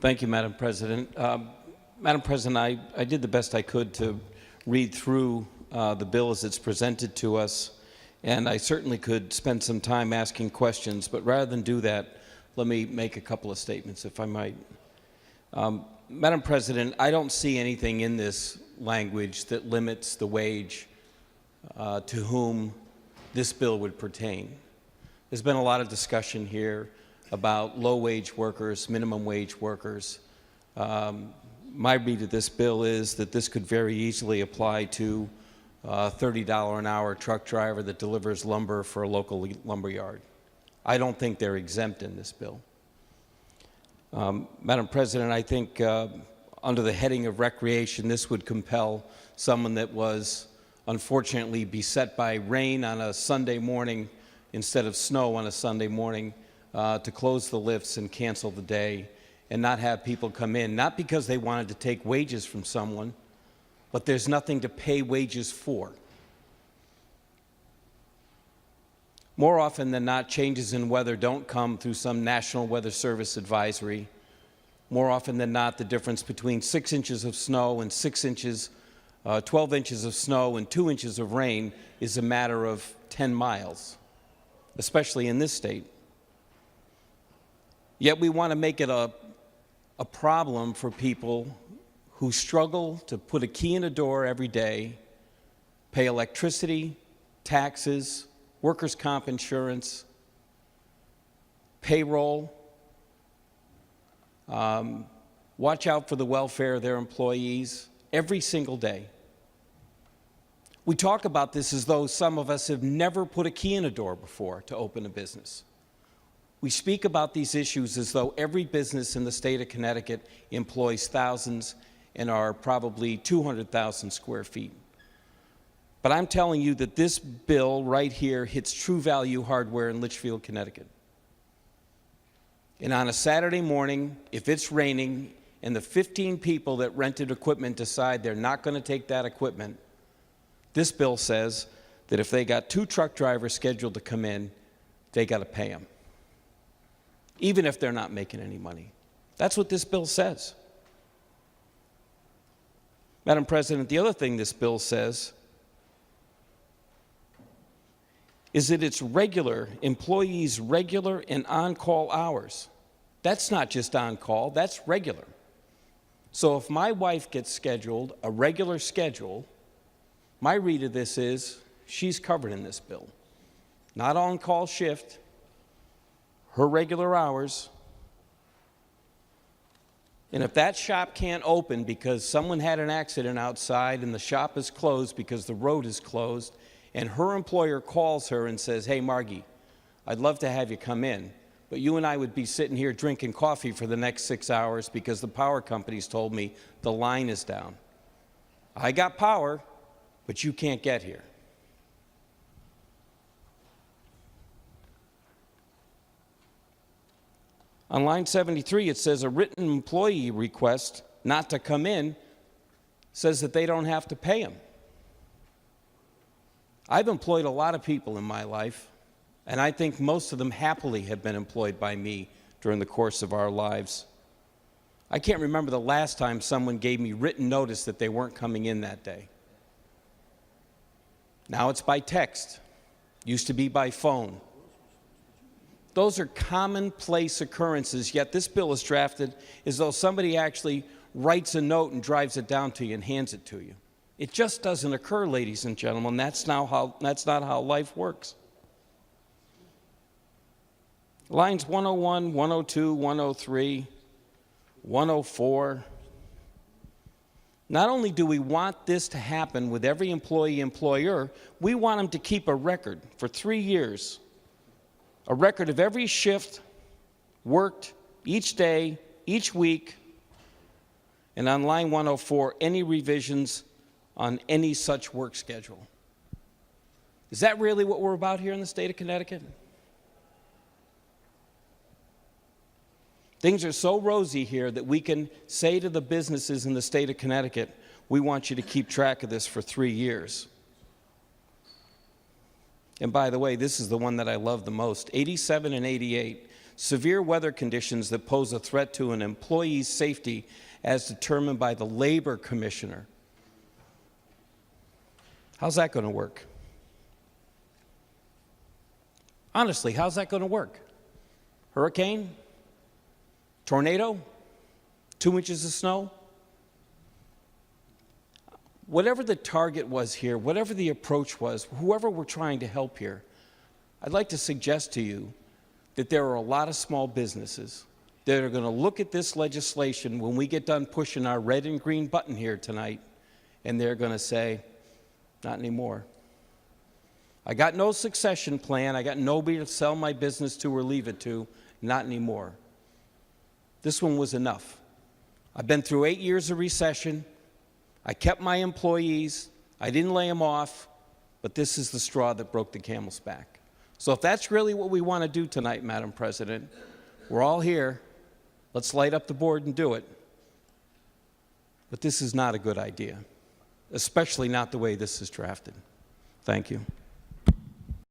Thank you, Madam President. Madam President, I did the best I could to read through the bill as it's presented to us, and I certainly could spend some time asking questions, but rather than do that, let me make a couple of statements, if I might. Madam President, I don't see anything in this language that limits the wage to whom this bill would pertain. There's been a lot of discussion here about low-wage workers, minimum wage workers. My read of this bill is that this could very easily apply to a $30 an hour truck driver that delivers lumber for a local lumber yard. I don't think they're exempt in this bill. Madam President, I think under the heading of recreation, this would compel someone that was unfortunately beset by rain on a Sunday morning instead of snow on a Sunday morning to close the lifts and cancel the day and not have people come in, not because they wanted to take wages from someone, but there's nothing to pay wages for. More often than not, changes in weather don't come through some National Weather Service advisory. More often than not, the difference between 6 inches of snow and 12 inches of snow and 2 inches of rain is a matter of 10 miles, especially in this state. Yet we want to make it a problem for people who struggle to put a key in a door every day, pay electricity, taxes, workers' comp insurance, payroll, watch out for the welfare of their employees every single day. We talk about this as though some of us have never put a key in a door before to open a business. We speak about these issues as though every business in the state of Connecticut employs thousands and are probably 200,000 square feet. But I'm telling you that this bill right here hits True Value Hardware in Litchfield, Connecticut. And on a Saturday morning, if it's raining and the 15 people that rented equipment decide they're not going to take that equipment, this bill says that if they got 2 truck drivers scheduled to come in, they got to pay them, even if they're not making any money. That's what this bill says. Madam President, the other thing this bill says is that it's regular, employees' regular and on-call hours. That's not just on-call, that's regular. So if my wife gets scheduled a regular schedule, my read of this is she's covered in this bill. Not on-call shift, her regular hours. And if that shop can't open because someone had an accident outside and the shop is closed because the road is closed, and her employer calls her and says, "Hey, Margie, I'd love to have you come in, but you and I would be sitting here drinking coffee for the next 6 hours because the power company's told me the line is down. I got power, but you can't get here." On line 73, it says a written employee request not to come in says that they don't have to pay them. I've employed a lot of people in my life, and I think most of them happily have been employed by me during the course of our lives. I can't remember the last time someone gave me written notice that they weren't coming in that day. Now it's by text. Used to be by phone. Those are commonplace occurrences, yet this bill is drafted as though somebody actually writes a note and drives it down to you and hands it to you. It just doesn't occur, ladies and gentlemen. That's not how life works. Lines 101, 102, 103, 104. Not only do we want this to happen with every employee-employer, we want them to keep a record for 3 years, a record of every shift worked each day, each week, and on line 104, any revisions on any such work schedule. Is that really what we're about here in the state of Connecticut? Things are so rosy here that we can say to the businesses in the state of Connecticut, we want you to keep track of this for 3 years. And by the way, this is the one that I love the most. 87 and 88 severe weather conditions that pose a threat to an employee's safety as determined by the Labor Commissioner. How's that going to work? Honestly, how's that going to work? Hurricane? Tornado? 2 inches of snow? Whatever the target was here, whatever the approach was, whoever we're trying to help here, I'd like to suggest to you that there are a lot of small businesses that are going to look at this legislation when we get done pushing our red and green button here tonight, and they're going to say, not anymore. I got no succession plan. I got nobody to sell my business to or leave it to. Not anymore. This one was enough. I've been through 8 years of recession. I kept my employees. I didn't lay them off. But this is the straw that broke the camel's back. So if that's really what we want to do tonight, Madam President, we're all here. Let's light up the board and do it. But this is not a good idea, especially not the way this is drafted. Thank you.